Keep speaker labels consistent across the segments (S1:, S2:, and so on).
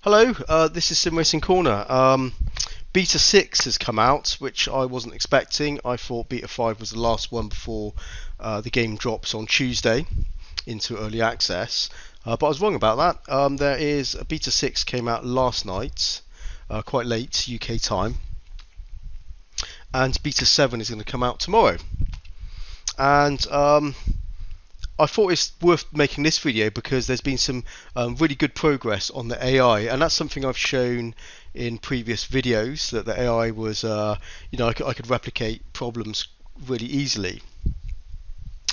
S1: Hello, this is Simracing Corner. Beta 6 has come out, which I wasn't expecting. I thought Beta 5 was the last one before the game drops on Tuesday into early access. But I was wrong about that. There is a Beta 6 came out last night, quite late UK time, and Beta 7 is going to come out tomorrow. And I thought it's worth making this video because there's been some really good progress on the AI, and that's something I've shown in previous videos, that the AI was, I could replicate problems really easily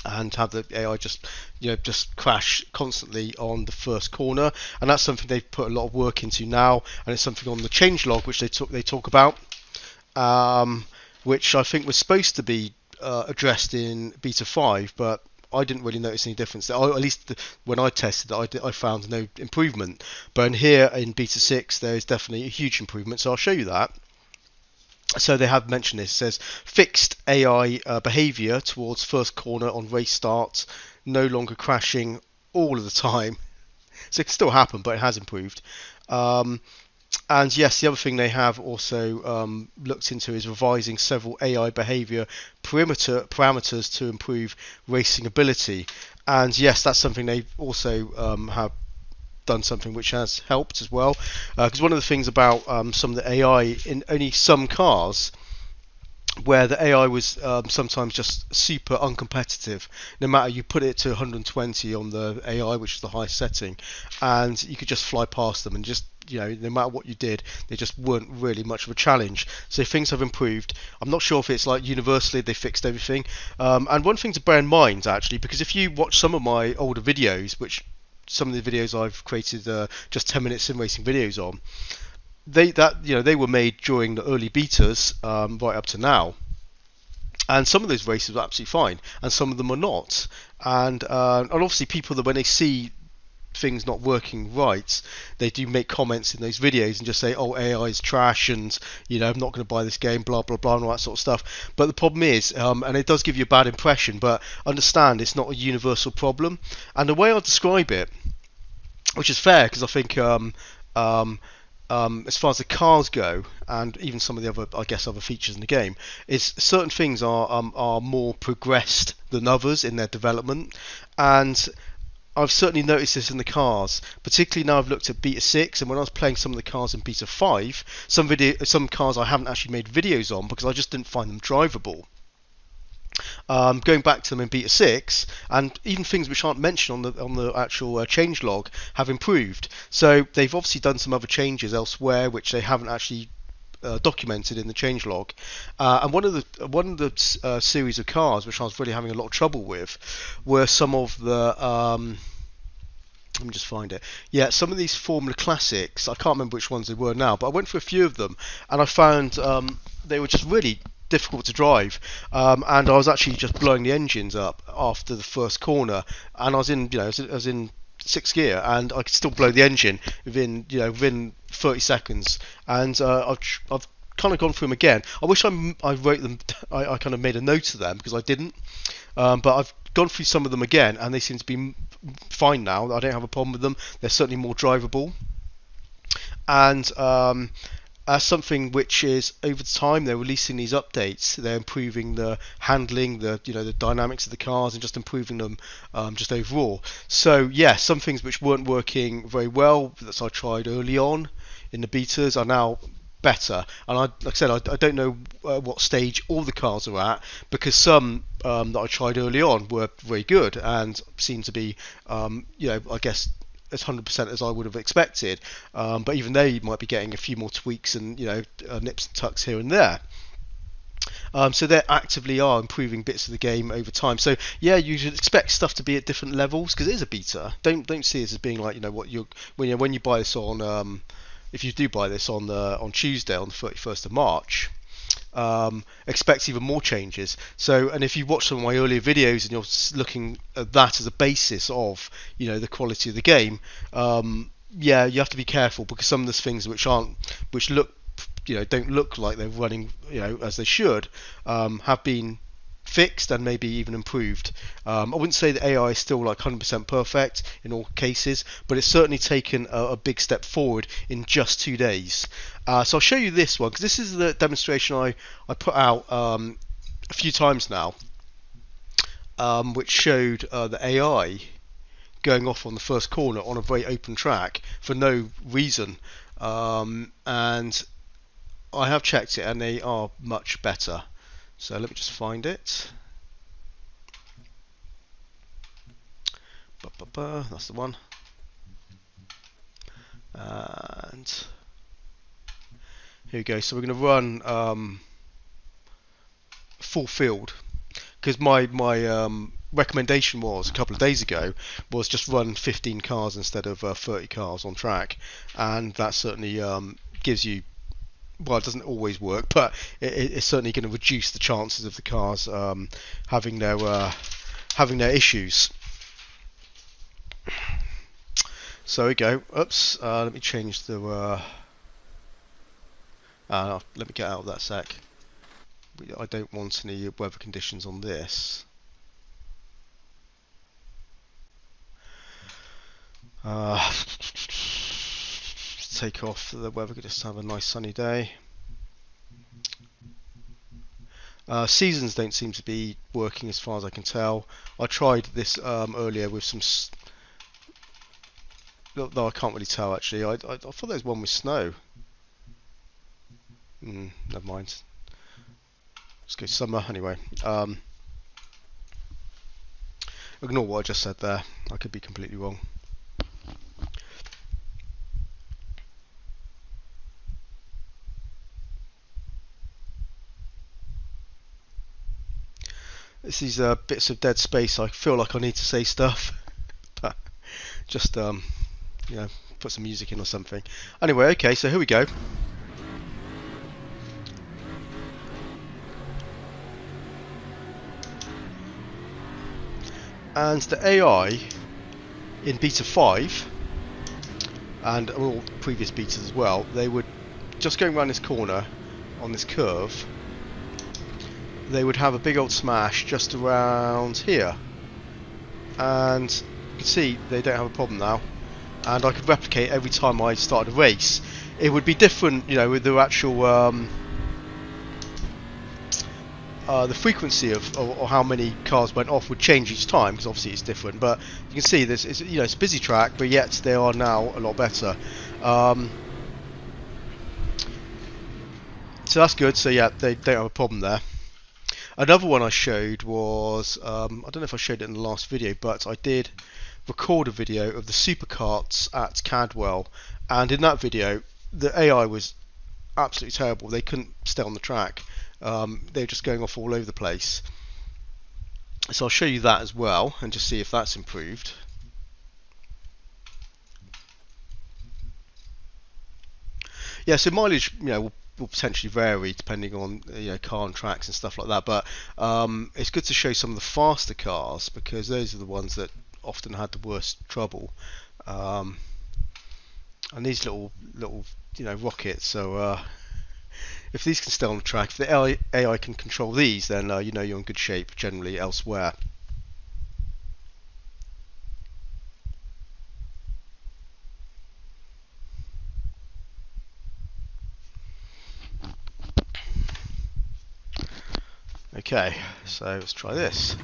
S1: and have the AI just crash constantly on the first corner, and that's something they've put a lot of work into now, and it's something on the changelog which they talk about, which I think was supposed to be addressed in Beta 5, but I didn't really notice any difference. At least when I tested it, I found no improvement. But in here in Beta 6, there is definitely a huge improvement, so I'll show you that. So they have mentioned this. It says fixed AI behavior towards first corner on race start, no longer crashing all of the time. So it can still happen, but it has improved. And yes, the other thing they have also looked into is revising several AI behavior parameters to improve racing ability. And yes, that's something they also have done something which has helped as well. Because one of the things about some of the AI in only some cars, where the AI was sometimes just super uncompetitive. No matter, you put it to 120 on the AI, which is the highest setting, and you could just fly past them, and just, no matter what you did, they just weren't really much of a challenge. So things have improved. I'm not sure if it's like universally they fixed everything. And one thing to bear in mind, actually, because if you watch some of my older videos, which some of the videos I've created just 10-minute sim racing videos on, they were made during the early betas, right up to now, and some of those races were absolutely fine, and some of them are not. And obviously, people, that when they see things not working right, they do make comments in those videos and just say, "Oh, AI is trash," and I'm not going to buy this game, blah blah blah, and all that sort of stuff. But the problem is, and it does give you a bad impression, but understand it's not a universal problem. And the way I describe it, which is fair, because I think as far as the cars go, and even some of the other, other features in the game, is certain things are more progressed than others in their development, and I've certainly noticed this in the cars, particularly now I've looked at Beta 6, and when I was playing some of the cars in Beta 5, some cars I haven't actually made videos on because I just didn't find them drivable. Going back to them in Beta 6, and even things which aren't mentioned on the actual changelog have improved. So they've obviously done some other changes elsewhere which they haven't actually documented in the changelog. And one of the series of cars which I was really having a lot of trouble with were some of the let me just find it. Yeah, some of these Formula Classics. I can't remember which ones they were now, but I went for a few of them, and I found they were just really difficult to drive, and I was actually just blowing the engines up after the first corner, and I was in sixth gear, and I could still blow the engine within 30 seconds, and I've kind of gone through them again. I wish I wrote them. I kind of made a note of them because I didn't, but I've gone through some of them again, and they seem to be fine now. I don't have a problem with them. They're certainly more drivable, and something which is, over time, they're releasing these updates. They're improving the handling, the dynamics of the cars, and just improving them just overall. So yeah, some things which weren't working very well that I tried early on in the betas are now better. And like I said, I don't know what stage all the cars are at, because some that I tried early on were very good and seemed to be, I guess, as 100% as I would have expected, but even they might be getting a few more tweaks and nips and tucks here and there. So they actively are improving bits of the game over time. So yeah, you should expect stuff to be at different levels because it is a beta. Don't see it as being like what when you buy this on if you do buy this on Tuesday, on the 31st of March. Expect even more changes. So, and if you watch some of my earlier videos and you're looking at that as a basis of the quality of the game, yeah, you have to be careful, because some of the things which look don't look like they're running as they should, have been fixed and maybe even improved. I wouldn't say that AI is still like 100% perfect in all cases, but it's certainly taken a big step forward in just 2 days. So I'll show you this one because this is the demonstration I put out a few times now, which showed the AI going off on the first corner on a very open track for no reason, and I have checked it and they are much better. So let me just find it. That's the one. And here we go. So we're going to run full field because my recommendation was a couple of days ago was just run 15 cars instead of 30 cars on track, and that certainly gives you, well, it doesn't always work, but it's certainly going to reduce the chances of the cars having their issues. So here we go. Oops. Let me change the. Let me get out of that sec. I don't want any weather conditions on this. Take off the weather. Just have a nice sunny day. Seasons don't seem to be working as far as I can tell. I tried this earlier with some. No, I can't really tell actually. I thought there was one with snow. Never mind. Let's go summer anyway. Ignore what I just said there. I could be completely wrong. This is bits of dead space. I feel like I need to say stuff, but just you know, put some music in or something. Anyway, okay, so here we go. And the AI in beta 5 and all previous betas as well, they would just going around this corner on this curve, they would have a big old smash just around here, and you can see they don't have a problem now, and I could replicate every time I started a race. It would be different, you know, with the actual the frequency of or how many cars went off would change each time, because obviously it's different. But you can see this is, you know, it's a busy track, but yet they are now a lot better. So that's good. So yeah, they don't have a problem there. Another one I showed was I don't know if I showed it in the last video, but I did record a video of the Superkarts at Cadwell, and in that video the AI was absolutely terrible. They couldn't stay on the track. They were just going off all over the place. So I'll show you that as well and just see if that's improved. Yeah, so mileage, you know, will potentially vary depending on, you know, car and tracks and stuff like that, but it's good to show some of the faster cars because those are the ones that often had the worst trouble. And these little you know, rockets, so if these can stay on the track, if the AI can control these, then you know you're in good shape generally elsewhere. Okay, so let's try this.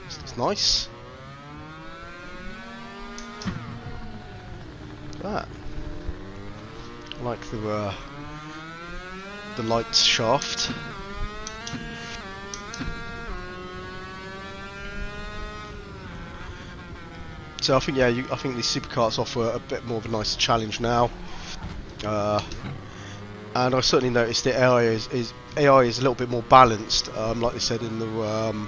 S1: This looks nice. Look at that. I like the light shaft. So I think, yeah, I think these superkarts offer a bit more of a nice challenge now. And I certainly noticed the AI is a little bit more balanced, like they said in the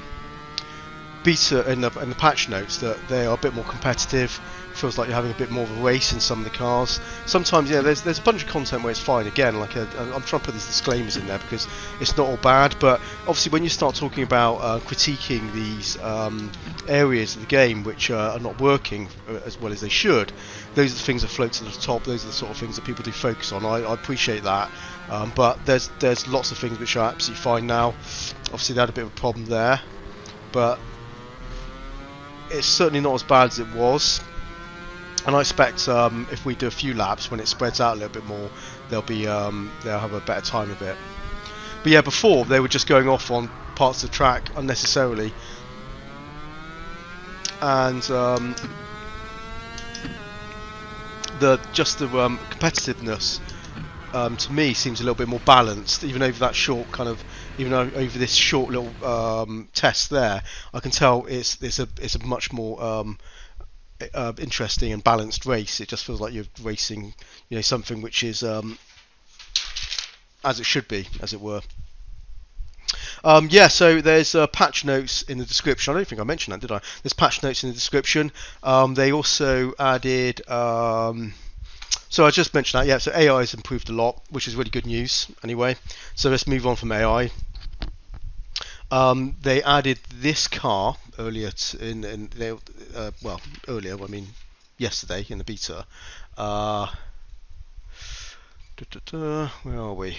S1: beta in the patch notes that they are a bit more competitive. Feels like you're having a bit more of a race in some of the cars. Sometimes, yeah, there's a bunch of content where it's fine. Again, like I'm trying to put these disclaimers in there because it's not all bad. But obviously, when you start talking about critiquing these areas of the game which are not working as well as they should, those are the things that float to the top. Those are the sort of things that people do focus on. I appreciate that. But there's lots of things which are absolutely fine now. Obviously, they had a bit of a problem there, but it's certainly not as bad as it was. And I expect if we do a few laps, when it spreads out a little bit more, they'll have a better time of it. But yeah, before they were just going off on parts of the track unnecessarily, and the competitiveness to me seems a little bit more balanced. Even over that short over this short little test there, I can tell it's a much more interesting and balanced race. It just feels like you're racing, something which is as it should be, as it were. Yeah, so there's patch notes in the description. I don't think I mentioned that, did I? There's patch notes in the description. They also added. So I just mentioned that. Yeah, so AI has improved a lot, which is really good news. Anyway, so let's move on from AI. They added this car earlier earlier. I mean, yesterday in the beta. Where are we?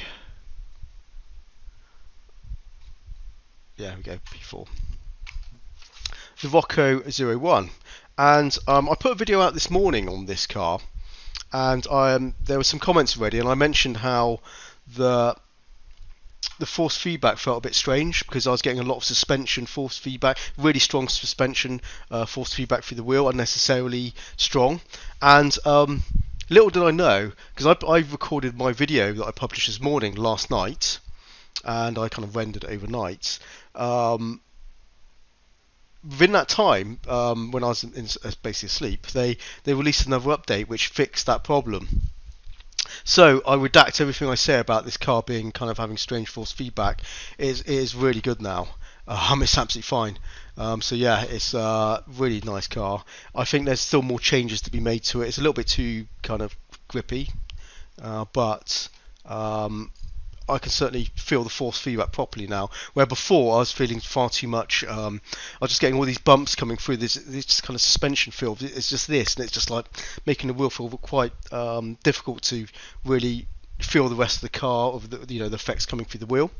S1: Yeah, we go P4. The Roco 01, and I put a video out this morning on this car, and there were some comments already, and I mentioned how the force feedback felt a bit strange because I was getting a lot of suspension force feedback, really strong suspension force feedback through the wheel, unnecessarily strong. And little did I know, because I recorded my video that I published this morning last night, and I kind of rendered overnight. Within that time, when I was basically asleep, they released another update which fixed that problem. So I redact everything I say about this car being kind of having strange force feedback. It is really good now. It's absolutely fine. So yeah, it's a really nice car. I think there's still more changes to be made to it. It's a little bit too kind of grippy, but I can certainly feel the force feedback properly now. Where before I was feeling far too much. I was just getting all these bumps coming through. This kind of suspension feel. It's just this, and it's just like making the wheel feel quite difficult to really feel the rest of the car, of the effects coming through the wheel.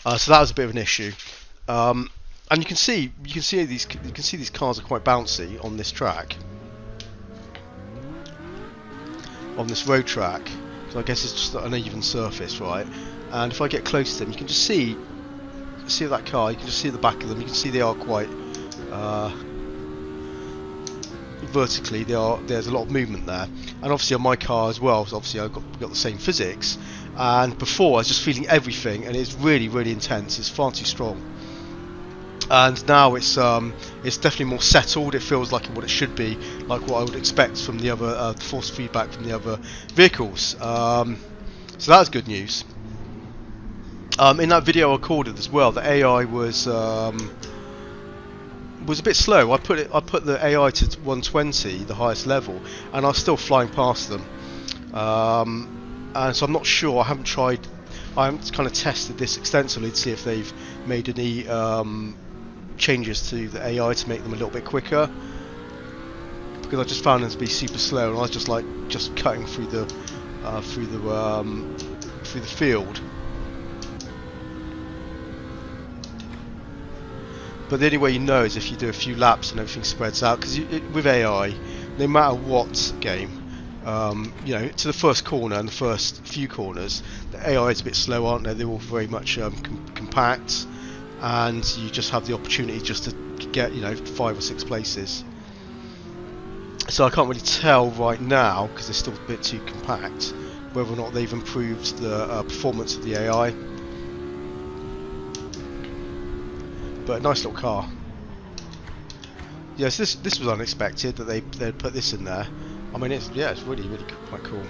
S1: So that was a bit of an issue. And you can see these cars are quite bouncy on this track, on this road track. So I guess it's just an uneven surface, right? And if I get close to them, you can just see that car. You can just see the back of them. You can see they are quite vertically. There's a lot of movement there. And obviously on my car as well. So obviously I've got the same physics. And before I was just feeling everything, and it's really, really intense. It's far too strong. And now it's definitely more settled. It feels like what it should be, like what I would expect from the other force feedback from the other vehicles. So that's good news. In that video I recorded as well, the AI was a bit slow. I put the AI to 120, the highest level, and I was still flying past them. And so I'm not sure. I haven't kind of tested this extensively to see if they've made any changes to the AI to make them a little bit quicker, because I just found them to be super slow, and I was just cutting through the field. But the only way you know is if you do a few laps and everything spreads out, because with AI, no matter what game, to the first corner and the first few corners, the AI is a bit slow, aren't they? They're all very much compact, and you just have the opportunity just to get 5 or 6 places. So I can't really tell right now, because they're still a bit too compact, whether or not they've improved the performance of the AI. But a nice little car. Yes, this was unexpected that they'd put this in there. I mean, it's really quite cool.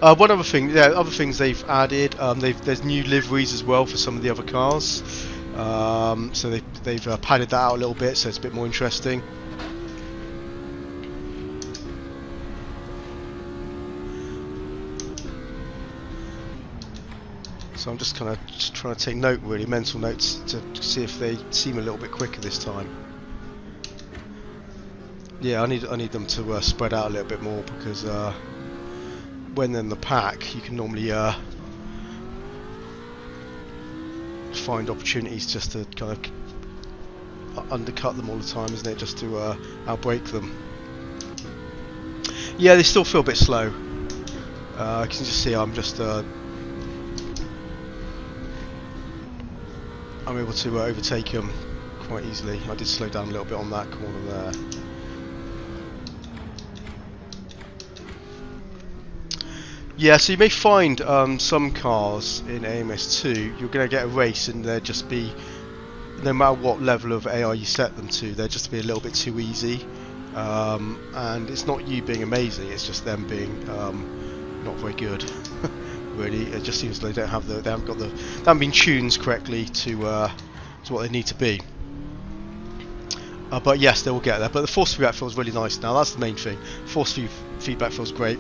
S1: One other thing, other things they've added. There's new liveries as well for some of the other cars. So they've padded that out a little bit, so it's a bit more interesting. So I'm just kind of trying to take note, really, mental notes, to see if they seem a little bit quicker this time. Yeah, I need them to spread out a little bit more, because when they're in the pack, you can normally find opportunities just to kind of undercut them all the time, isn't it? Just to outbrake them. Yeah, they still feel a bit slow. I can just see I'm able to overtake them quite easily. I did slow down a little bit on that corner there. Yeah, so you may find some cars in AMS2, you're going to get a race and they'll just be, no matter what level of AI you set them to, they'll just be a little bit too easy. And it's not you being amazing, it's just them being not very good. Really, it just seems they haven't been tuned correctly to what they need to be. But yes, they will get there. But the force feedback feels really nice now. That's the main thing. Force feedback feels great.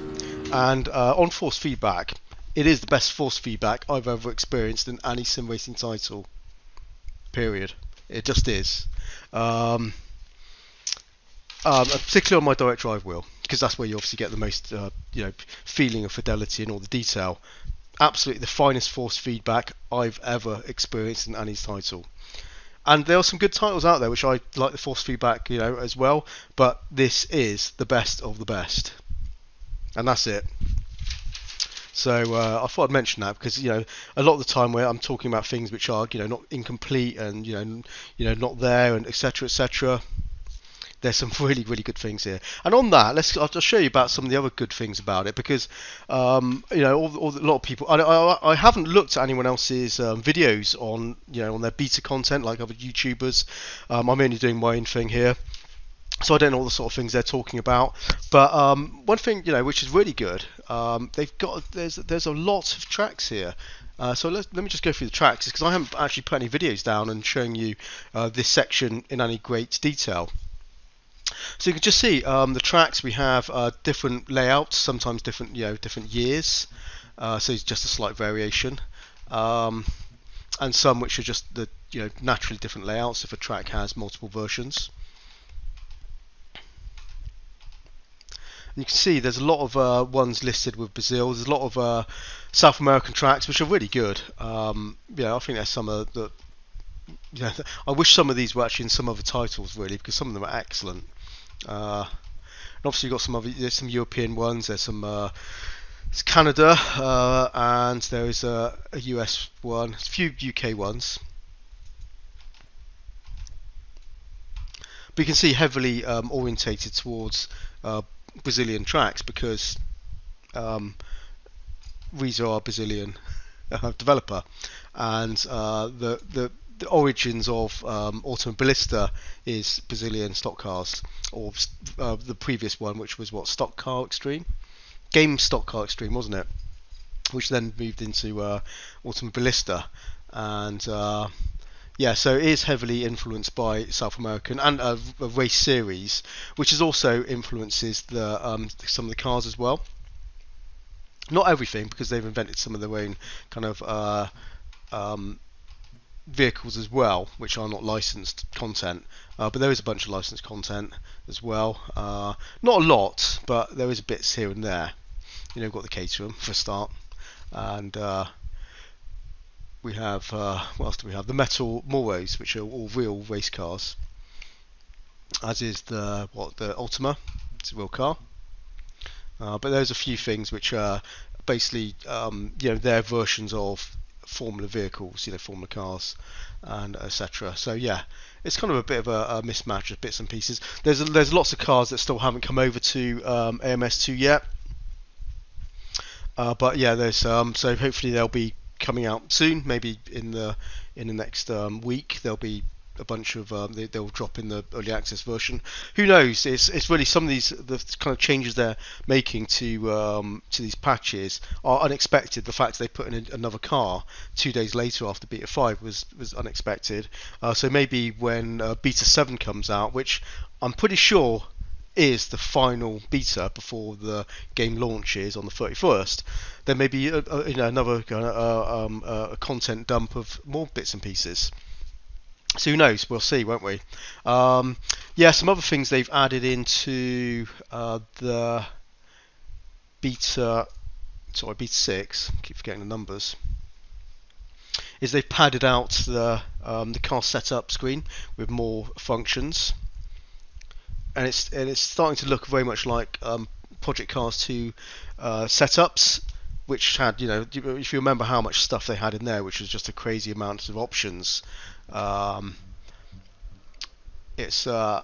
S1: And on force feedback, it is the best force feedback I've ever experienced in any sim racing title. Period. It just is. Particularly on my direct drive wheel, because that's where you obviously get the most feeling of fidelity and all the detail. Absolutely the finest force feedback I've ever experienced in any title. And there are some good titles out there which I like the force feedback, as well. But this is the best of the best, and that's it. So I thought I'd mention that, because a lot of the time where I'm talking about things which are not incomplete and not there, and etc. etc. There's some really, really good things here. And on that, I'll just show you about some of the other good things about it, because a lot of people. I haven't looked at anyone else's videos on on their beta content like other YouTubers. I'm only doing my own thing here, so I don't know all the sort of things they're talking about. But one thing which is really good, there's a lot of tracks here. So let me just go through the tracks, because I haven't actually put any videos down and showing you this section in any great detail. So you can just see the tracks. We have different layouts, sometimes different different years. So it's just a slight variation, and some which are just the naturally different layouts if a track has multiple versions. And you can see there's a lot of ones listed with Brazil. There's a lot of South American tracks which are really good. I think there's some of the. I wish some of these were actually in some other titles, really, because some of them are excellent. And obviously there's some European ones. There's some it's Canada, and there is a US one. There's a few UK ones. But you can see heavily orientated towards Brazilian tracks, because Reza are a Brazilian developer, and the origins of Automobilista is Brazilian stock cars, or the previous one, which was Stock Car Extreme, Game Stock Car Extreme, wasn't it? Which then moved into Automobilista, and so it is heavily influenced by South American, and a race series, which is also influences some of the cars as well. Not everything, because they've invented some of their own kind of vehicles as well, which are not licensed content, but there is a bunch of licensed content as well. Not a lot, but there is bits here and there. We've got the Caterham for a start, and we have what else do we have? The Metalmoros, which are all real race cars, as is the Ultima. It's a real car, but there's a few things which are basically their versions of Formula vehicles, Formula cars, and etc. So yeah, it's kind of a bit of a mismatch of bits and pieces. There's lots of cars that still haven't come over to AMS2 yet, but yeah, there's so hopefully they'll be coming out soon. Maybe in the next week there'll be a bunch of they'll drop in the early access version. Who knows? It's really some of the kind of changes they're making to these patches are unexpected. The fact they put in another car 2 days later after Beta 5 was unexpected. So maybe when Beta 7 comes out, which I'm pretty sure is the final beta before the game launches on the 31st, then maybe another a content dump of more bits and pieces. So who knows? We'll see, won't we? Yeah, some other things they've added into the beta 6. I keep forgetting the numbers. Is they've padded out the car setup screen with more functions. And it's starting to look very much like Project Cars 2 setups, which had, if you remember how much stuff they had in there, which was just a crazy amount of options. It's you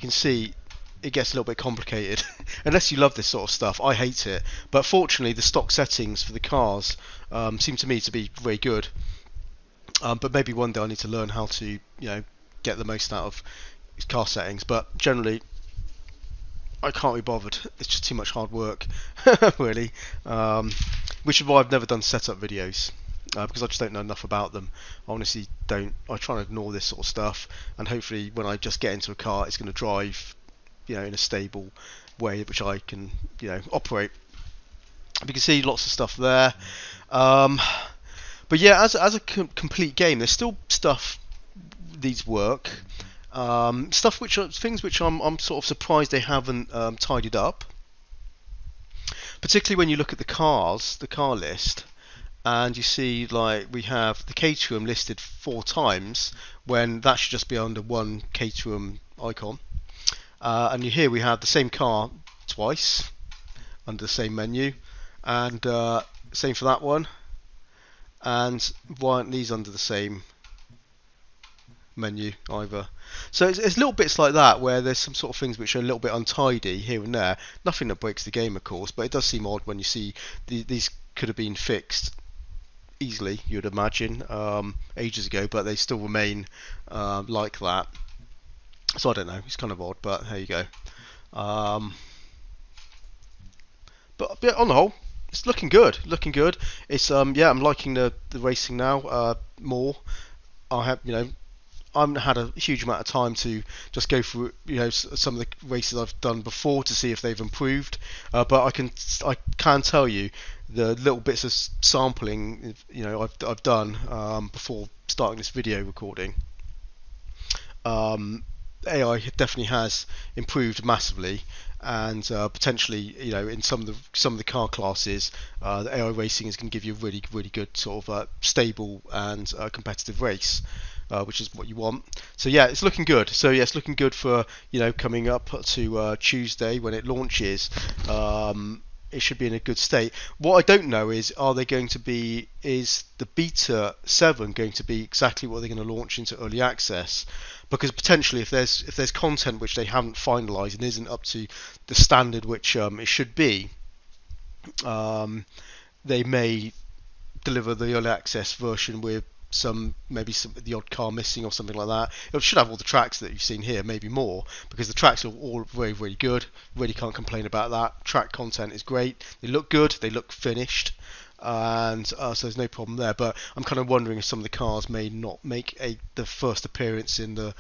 S1: can see it gets a little bit complicated unless you love this sort of stuff. I hate it, but fortunately the stock settings for the cars seem to me to be very good. But maybe one day I need to learn how to get the most out of car settings, but generally I can't be bothered. It's just too much hard work, really. Which is why I've never done setup videos, because I just don't know enough about them. I honestly don't. I try and ignore this sort of stuff, and hopefully when I just get into a car, it's going to drive, in a stable way which I can, operate. You can see lots of stuff there. But yeah, as a complete game, there's still stuff needs work. Things which I'm sort of surprised they haven't tidied up. Particularly when you look at the car list, and you see like we have the Caterham listed 4 times when that should just be under one Caterham icon. And here we have the same car twice under the same menu, and same for that one. And why aren't these under the same menu either? So it's little bits like that where there's some sort of things which are a little bit untidy here and there. Nothing that breaks the game, of course, but it does seem odd when you see these could have been fixed easily, you'd imagine, ages ago, but they still remain like that. So I don't know, it's kind of odd, but there you go. But yeah, on the whole, it's looking good. It's I'm liking the racing now more. I haven't had a huge amount of time to just go through some of the races I've done before to see if they've improved, but I can tell you the little bits of sampling I've done before starting this video recording. AI definitely has improved massively, and potentially in some of the car classes, the AI racing is going to give you a really good sort of stable and competitive race, which is what you want. So yeah, it's looking good. So yeah, it's looking good for coming up to Tuesday when it launches. It should be in a good state. What I don't know is is the Beta 7 going to be exactly what they're going to launch into early access? Because potentially if there's content which they haven't finalised and isn't up to the standard which it should be, they may deliver the early access version with maybe the odd car missing or something like that. It should have all the tracks that you've seen here, maybe more, because the tracks are all very good. Really can't complain about that. Track content is great. They look good. They look finished, and so there's no problem there. But I'm kind of wondering if some of the cars may not make the first appearance in the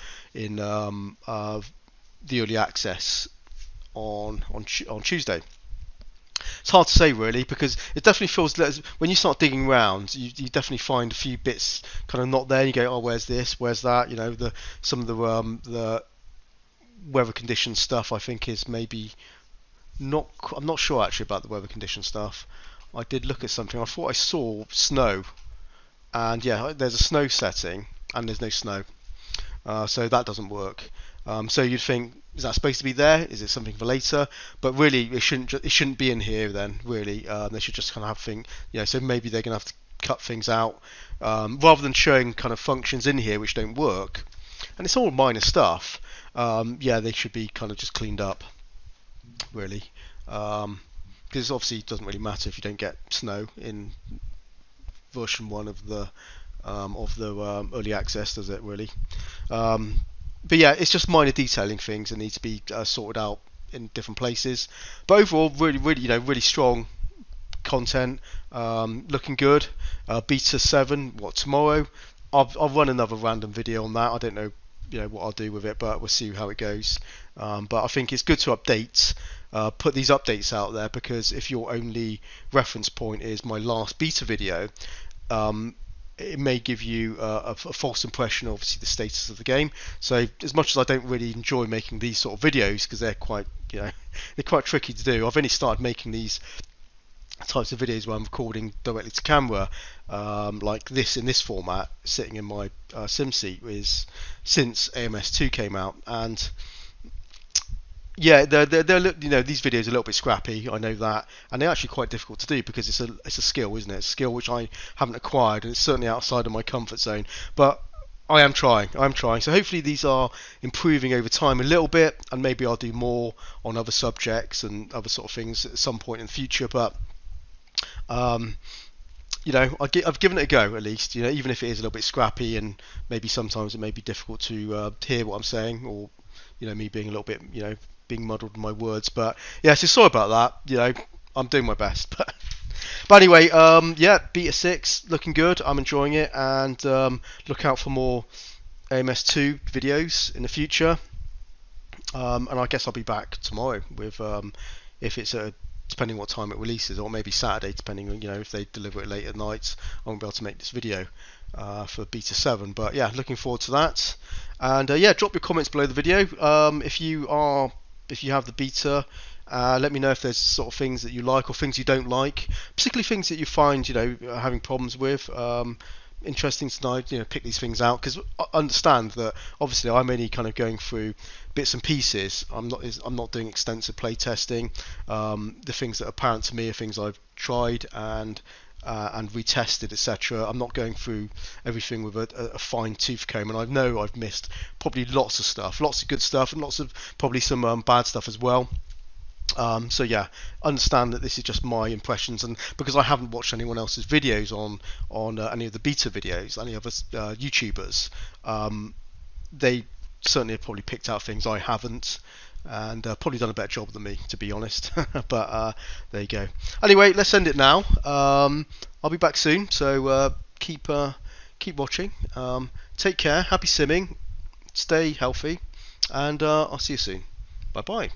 S1: early access on Tuesday. It's hard to say really, because it definitely feels that when you start digging around, you definitely find a few bits kind of not there. And you go, oh, where's this? Where's that? Some of the weather condition stuff I think is maybe not. I'm not sure actually about the weather condition stuff. I did look at something. I thought I saw snow, and yeah, there's a snow setting and there's no snow, so that doesn't work. So you'd think, is that supposed to be there? Is it something for later? But really, it shouldn't be in here then. Really, they should just kind of have things. So maybe they're going to have to cut things out rather than showing kind of functions in here which don't work. And it's all minor stuff. They should be kind of just cleaned up, really, because obviously it doesn't really matter if you don't get snow in version 1 of the of the early access, does it really? But yeah, it's just minor detailing things that need to be sorted out in different places. But overall, really, really strong content, looking good. Beta 7, tomorrow? I'll run another random video on that. I don't know, what I'll do with it, but we'll see how it goes. But I think it's good to put these updates out there, because if your only reference point is my last beta video, it may give you a false impression of obviously the status of the game. So as much as I don't really enjoy making these sort of videos, because they're quite they're quite tricky to do, I've only started making these types of videos where I'm recording directly to camera, like this in this format, sitting in my sim seat, is since AMS2 came out. And yeah, they're these videos are a little bit scrappy, I know that, and they're actually quite difficult to do, because it's a skill, isn't it? It's a skill which I haven't acquired, and it's certainly outside of my comfort zone. But I'm trying. So hopefully these are improving over time a little bit, and maybe I'll do more on other subjects and other sort of things at some point in the future. But I've given it a go, at least, even if it is a little bit scrappy, and maybe sometimes it may be difficult to hear what I'm saying, or me being a little bit being muddled in my words. But yeah, so sorry about that. I'm doing my best. But anyway, yeah, beta 6 looking good. I'm enjoying it, and look out for more AMS2 videos in the future. And I guess I'll be back tomorrow with if it's depending what time it releases, or maybe Saturday, depending on if they deliver it late at night, I won't be able to make this video for beta 7. But yeah, looking forward to that. And yeah, drop your comments below the video if you have the beta. Let me know if there's sort of things that you like or things you don't like, particularly things that you find having problems with. Interesting to know, pick these things out, because I understand that obviously I'm only kind of going through bits and pieces. I'm not doing extensive play testing. The things that are apparent to me are things I've tried and retested, etc. I'm not going through everything with a fine tooth comb, and I know I've missed probably lots of stuff, lots of good stuff, and lots of probably some bad stuff as well. So yeah, understand that this is just my impressions, and because I haven't watched anyone else's videos on any of the beta videos, any other YouTubers, they certainly have probably picked out things I haven't, and probably done a better job than me, to be honest. But there you go. Anyway, let's end it now. I'll be back soon, so keep watching. Take care. Happy simming. Stay healthy, and I'll see you soon. Bye bye.